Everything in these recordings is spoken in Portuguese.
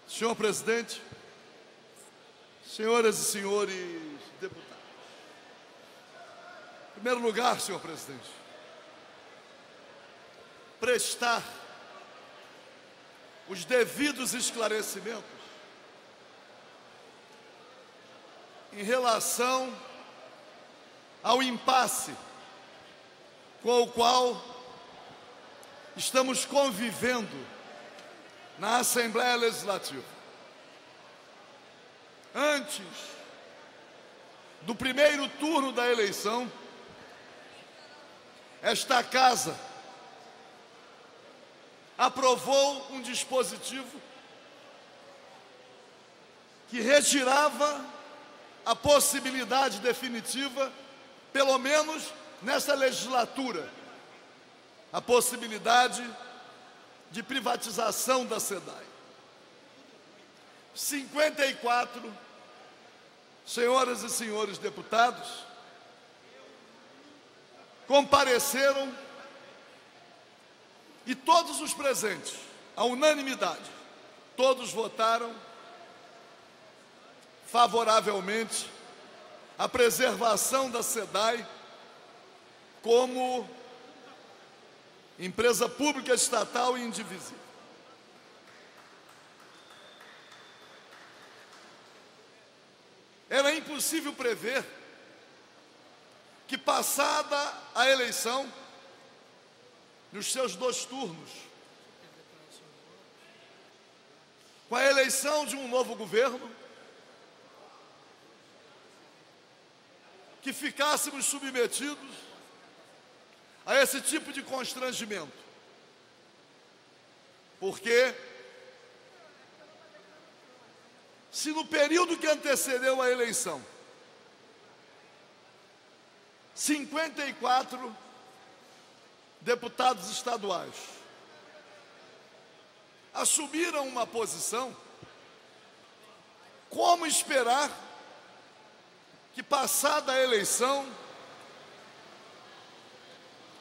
Senhor presidente, senhoras e senhores deputados. Em primeiro lugar, senhor presidente, prestar os devidos esclarecimentos em relação ao impasse com o qual estamos convivendo na Assembleia Legislativa. Antes do primeiro turno da eleição, esta Casa aprovou um dispositivo que retirava a possibilidade definitiva, pelo menos nessa legislatura, a possibilidade de privatização da SEDAI. 54 senhoras e senhores deputados compareceram e todos os presentes, à unanimidade, todos votaram favoravelmente à preservação da SEDAI como empresa pública estatal e indivisível. Era impossível prever que, passada a eleição, nos seus 2 turnos, com a eleição de um novo governo, que ficássemos submetidos a esse tipo de constrangimento. Porque, se no período que antecedeu a eleição, 54 deputados estaduais assumiram uma posição, como esperar que, passada a eleição,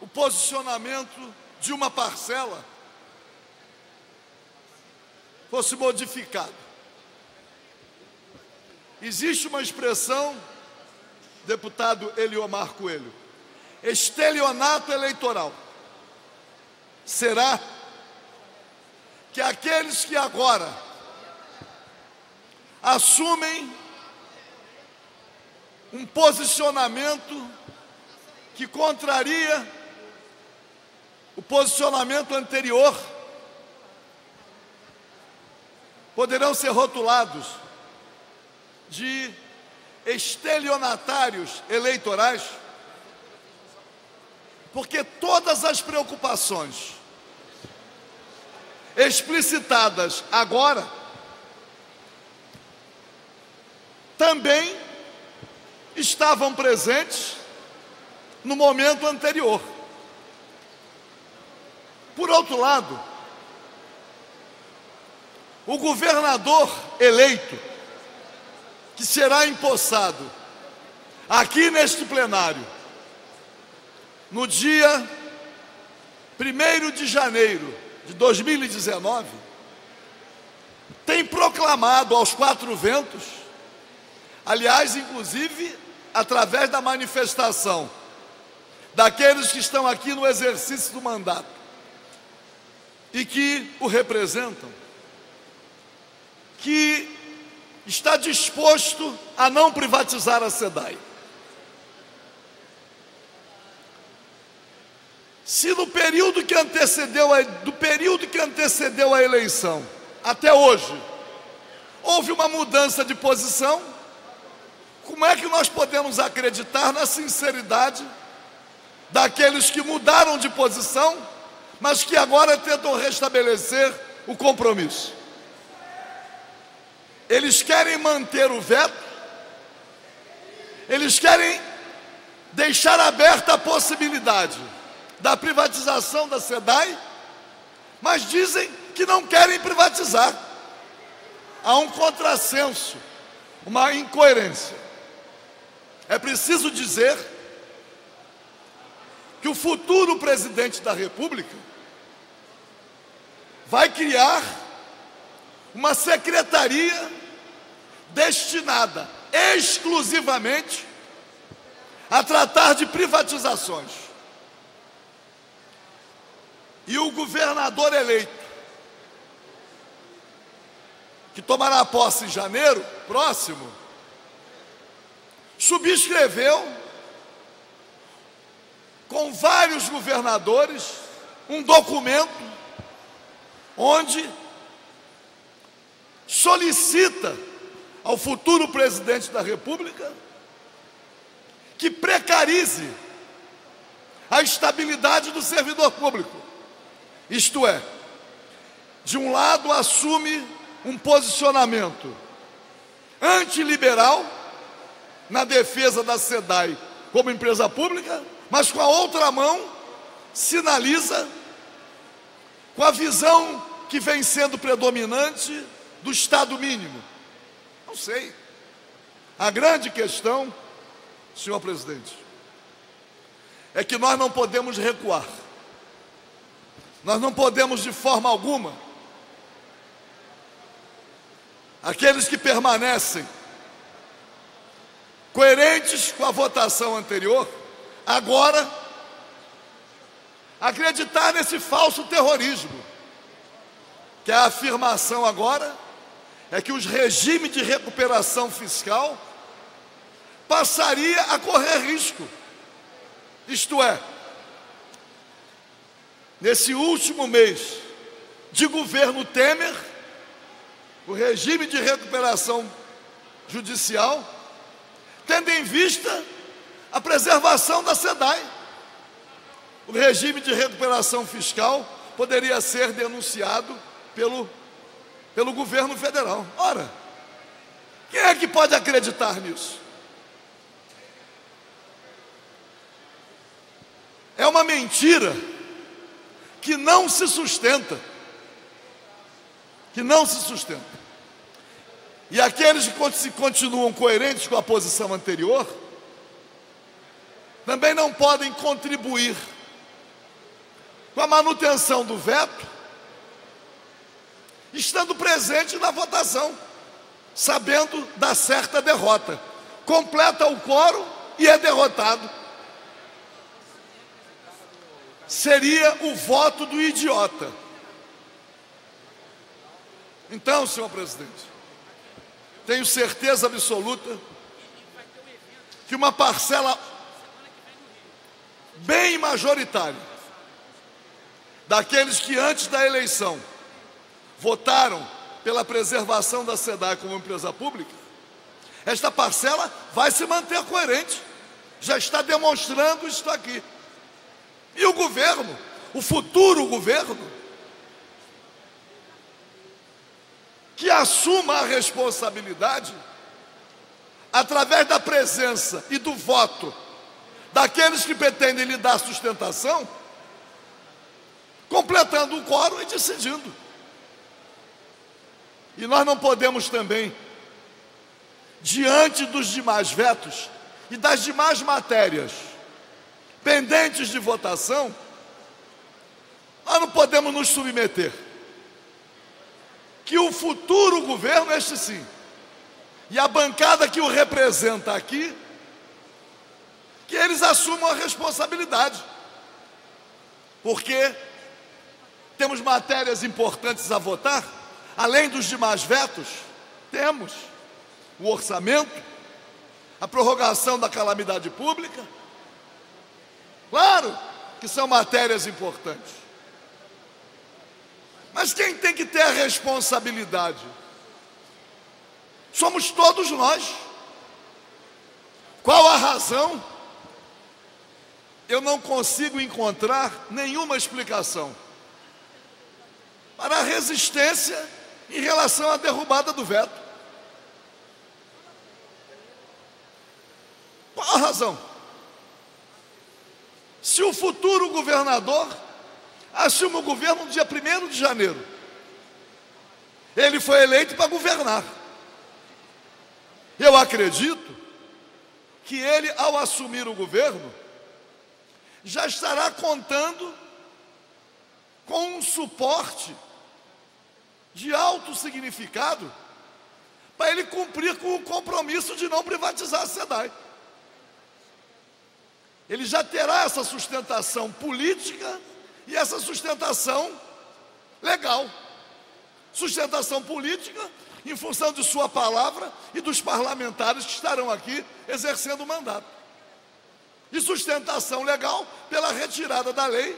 o posicionamento de uma parcela fosse modificado? Existe uma expressão, deputado Eliomar Coelho, estelionato eleitoral. Será que aqueles que agora assumem um posicionamento que contraria o posicionamento anterior poderão ser rotulados de estelionatários eleitorais? Porque todas as preocupações explicitadas agora também estavam presentes no momento anterior. Por outro lado, o governador eleito, que será empossado aqui neste plenário, no dia 1º de janeiro de 2019, tem proclamado aos 4 ventos, aliás, inclusive, através da manifestação daqueles que estão aqui no exercício do mandato e que o representam, que está disposto a não privatizar a SEDAI. Se do período que antecedeu a eleição até hoje houve uma mudança de posição, como é que nós podemos acreditar na sinceridade daqueles que mudaram de posição, mas que agora tentam restabelecer o compromisso? Eles querem manter o veto, eles querem deixar aberta a possibilidade da privatização da SEDAI, mas dizem que não querem privatizar. Há um contrassenso, uma incoerência. É preciso dizer que o futuro presidente da República vai criar uma secretaria destinada exclusivamente a tratar de privatizações. E o governador eleito, que tomará posse em janeiro próximo, subscreveu com vários governadores um documento onde solicita ao futuro presidente da República que precarize a estabilidade do servidor público. Isto é, de um lado assume um posicionamento antiliberal na defesa da SEDAI como empresa pública, mas com a outra mão sinaliza com a visão que vem sendo predominante do Estado mínimo. Não sei. A grande questão, senhor presidente, é que nós não podemos recuar. Nós não podemos de forma alguma. Aqueles que permanecem coerentes com a votação anterior, agora acreditar nesse falso terrorismo, que a afirmação agora é que os regimes de recuperação fiscal passaria a correr risco. Isto é, nesse último mês de governo Temer, o regime de recuperação judicial, tendo em vista a preservação da SEDAI, o regime de recuperação fiscal poderia ser denunciado pelo governo federal. Ora, quem é que pode acreditar nisso? É uma mentira que não se sustenta. Que não se sustenta. E aqueles que continuam coerentes com a posição anterior também não podem contribuir com a manutenção do veto, estando presente na votação, sabendo da certa derrota. Completa o quórum e é derrotado. Seria o voto do idiota. Então, senhor presidente, tenho certeza absoluta que uma parcela bem majoritária daqueles que antes da eleição votaram pela preservação da SEDAI como empresa pública, esta parcela vai se manter coerente, já está demonstrando isso aqui. E o governo, o futuro governo, que assuma a responsabilidade através da presença e do voto daqueles que pretendem lhe dar sustentação, completando o quórum e decidindo. E nós não podemos também, diante dos demais vetos e das demais matérias pendentes de votação, nós não podemos nos submeter. Que o futuro governo, este sim, e a bancada que o representa aqui, que eles assumam a responsabilidade. Porque temos matérias importantes a votar, além dos demais vetos, temos o orçamento, a prorrogação da calamidade pública. Claro que são matérias importantes. Mas quem tem que ter a responsabilidade? Somos todos nós. Qual a razão? Eu não consigo encontrar nenhuma explicação para a resistência em relação à derrubada do veto. Qual a razão? Se o futuro governador assume o governo no dia 1º de janeiro, ele foi eleito para governar. Eu acredito que ele, ao assumir o governo, já estará contando com um suporte de alto significado para ele cumprir com o compromisso de não privatizar a SEDAI. Ele já terá essa sustentação política e essa sustentação legal. Sustentação política em função de sua palavra e dos parlamentares que estarão aqui exercendo o mandato. E sustentação legal pela retirada da lei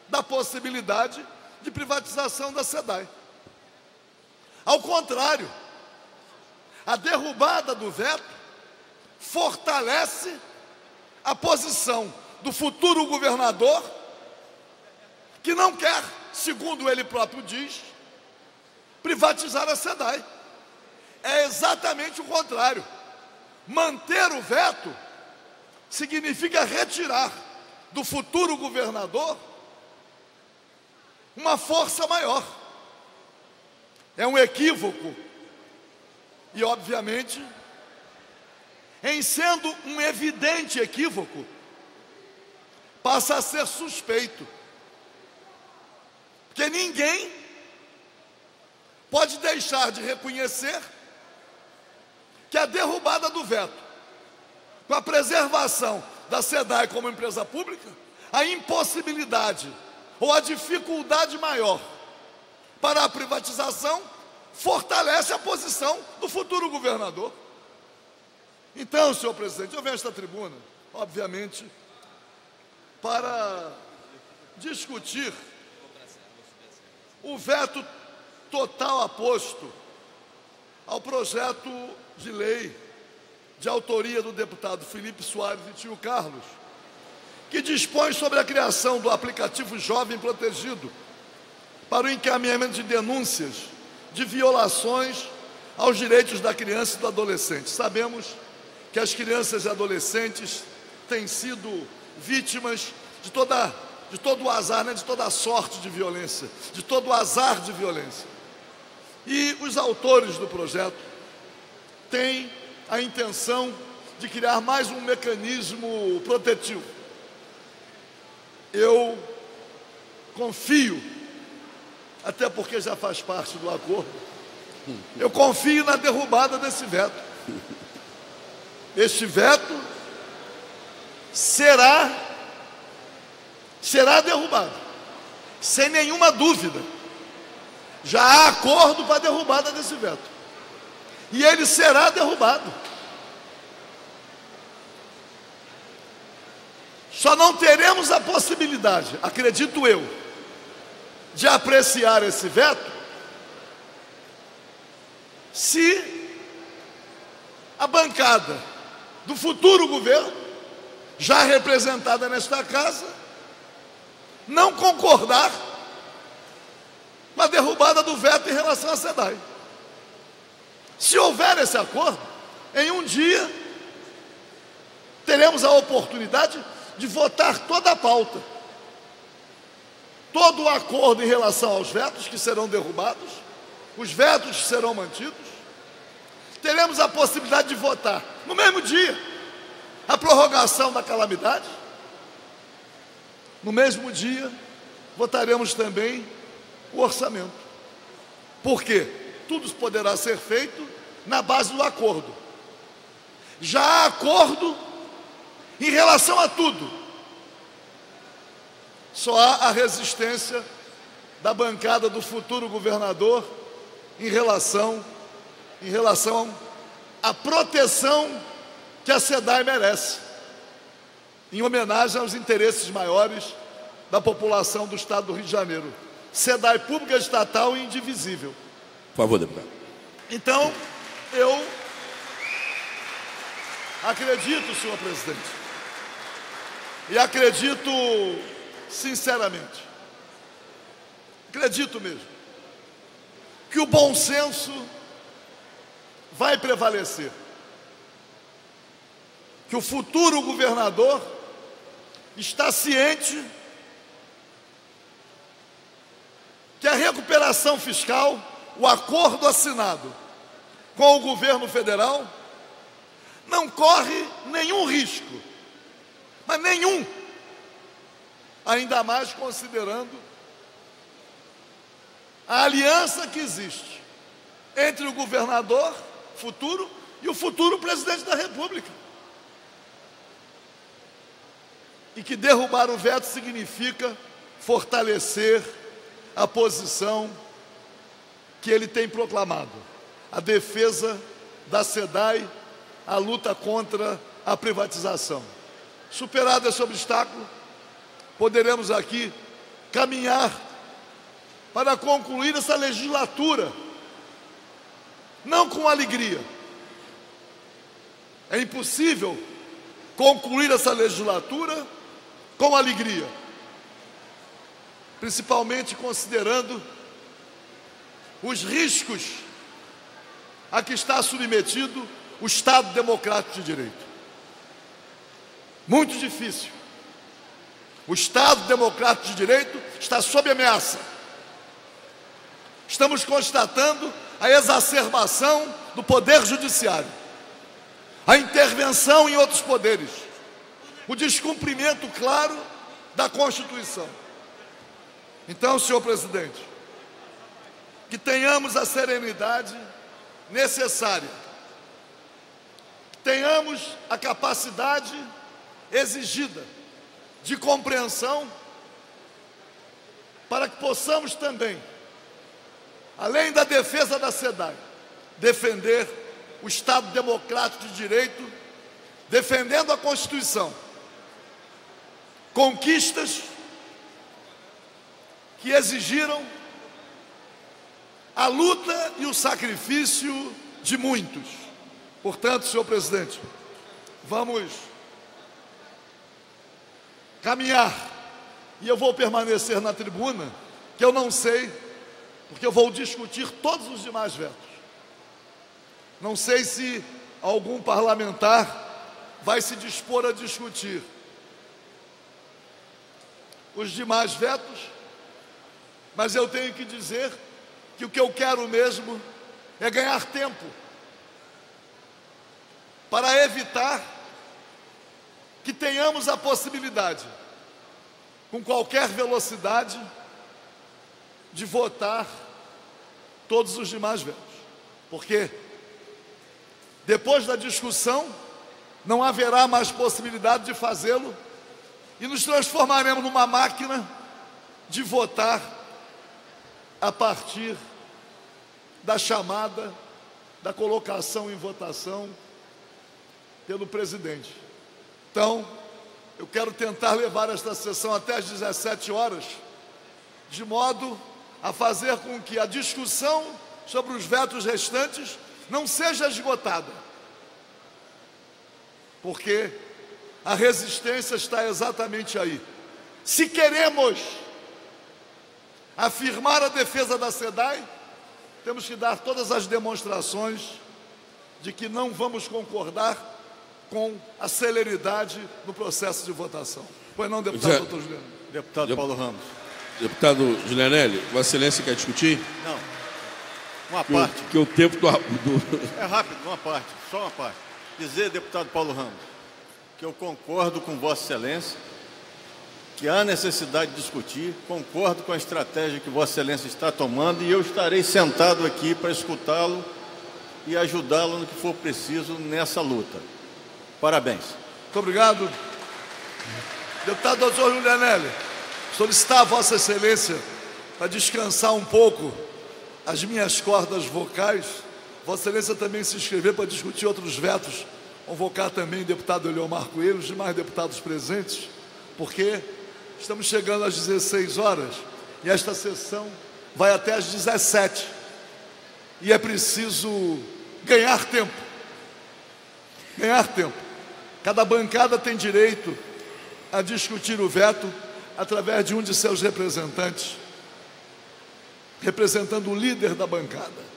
da possibilidade de privatização da SEDAI. Ao contrário, a derrubada do veto fortalece a posição do futuro governador, que não quer, segundo ele próprio diz, privatizar a SEDAI. É exatamente o contrário. Manter o veto significa retirar do futuro governador uma força maior. É um equívoco. E, obviamente, em sendo um evidente equívoco, passa a ser suspeito. Porque ninguém pode deixar de reconhecer que a derrubada do veto, com a preservação da SEDAI como empresa pública, a impossibilidade ou a dificuldade maior para a privatização fortalece a posição do futuro governador. Então, senhor presidente, eu venho a esta tribuna, obviamente, para discutir o veto total aposto ao projeto de lei de autoria do deputado Felipe Soares e tio Carlos, que dispõe sobre a criação do aplicativo Jovem Protegido para o encaminhamento de denúncias de violações aos direitos da criança e do adolescente. Sabemos que as crianças e adolescentes têm sido vítimas de todo o azar, de toda a sorte de violência, de todo o azar de violência. E os autores do projeto têm a intenção de criar mais um mecanismo protetivo. Eu confio, até porque já faz parte do acordo, eu confio na derrubada desse veto. Este veto será derrubado, sem nenhuma dúvida. Já há acordo para a derrubada desse veto. E ele será derrubado. Só não teremos a possibilidade, acredito eu, de apreciar esse veto se a bancada do futuro governo, já representada nesta casa, não concordar com a derrubada do veto em relação à SEDAI. Se houver esse acordo, em um dia teremos a oportunidade de votar toda a pauta, todo o acordo em relação aos vetos que serão derrubados, os vetos que serão mantidos. Teremos a possibilidade de votar no mesmo dia a prorrogação da calamidade. No mesmo dia votaremos também o orçamento. Por quê? Tudo poderá ser feito na base do acordo. Já há acordo em relação a tudo. Só há a resistência da bancada do futuro governador em relação à proteção que a SEDAI merece, em homenagem aos interesses maiores da população do estado do Rio de Janeiro. SEDAI pública, estatal e indivisível. Por favor, deputado. Então, eu acredito, senhor presidente, e acredito sinceramente, acredito mesmo, que o bom senso vai prevalecer, que o futuro governador está ciente que a recuperação fiscal, o acordo assinado com o governo federal, não corre nenhum risco, mas nenhum, ainda mais considerando a aliança que existe entre o governador futuro e o futuro presidente da República. E que derrubar o veto significa fortalecer a posição que ele tem proclamado, a defesa da SEDAI, a luta contra a privatização. Superado esse obstáculo, poderemos aqui caminhar para concluir essa legislatura, não com alegria. É impossível concluir essa legislatura com alegria, principalmente considerando os riscos a que está submetido o Estado Democrático de Direito. Muito difícil. O Estado Democrático de Direito está sob ameaça. Estamos constatando a exacerbação do poder judiciário, a intervenção em outros poderes, o descumprimento claro da Constituição. Então, senhor presidente, que tenhamos a serenidade necessária, que tenhamos a capacidade exigida de compreensão para que possamos também, além da defesa da SEDAI, defender o Estado Democrático de Direito, defendendo a Constituição, conquistas que exigiram a luta e o sacrifício de muitos. Portanto, senhor presidente, vamos caminhar, e eu vou permanecer na tribuna, que eu não sei, porque eu vou discutir todos os demais vetos. Não sei se algum parlamentar vai se dispor a discutir os demais vetos, mas eu tenho que dizer que o que eu quero mesmo é ganhar tempo para evitar que tenhamos a possibilidade, com qualquer velocidade, de votar todos os demais vetos. Porque depois da discussão não haverá mais possibilidade de fazê-lo e nos transformaremos numa máquina de votar a partir da chamada, da colocação em votação pelo presidente. Então, eu quero tentar levar esta sessão até às 17 horas, de modo a fazer com que a discussão sobre os vetos restantes não seja esgotada, porque a resistência está exatamente aí. Se queremos afirmar a defesa da SEDAI, temos que dar todas as demonstrações de que não vamos concordar com a celeridade no processo de votação. Pois não, deputado doutor Juliano? Deputado Paulo Ramos. Deputado Giulianelli, Vossa Excelência quer discutir? Não. Uma parte. Que o tempo do... É rápido, uma parte, só uma parte. Dizer, deputado Paulo Ramos, que eu concordo com Vossa Excelência, que há necessidade de discutir, concordo com a estratégia que Vossa Excelência está tomando e eu estarei sentado aqui para escutá-lo e ajudá-lo no que for preciso nessa luta. Parabéns. Muito obrigado. Deputado doutor Giulianelli, solicitar a Vossa Excelência para descansar um pouco as minhas cordas vocais. Vossa Excelência também se inscrever para discutir outros vetos. Convocar também o deputado Eliomar Coelho, os demais deputados presentes, porque estamos chegando às 16 horas e esta sessão vai até às 17. E é preciso ganhar tempo. Ganhar tempo. Cada bancada tem direito a discutir o veto através de um de seus representantes, representando o líder da bancada.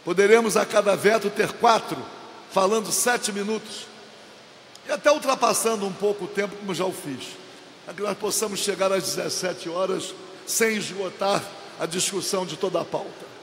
Poderemos a cada veto ter 4, falando 7 minutos, e até ultrapassando um pouco o tempo, como já o fiz, para que nós possamos chegar às 17 horas sem esgotar a discussão de toda a pauta.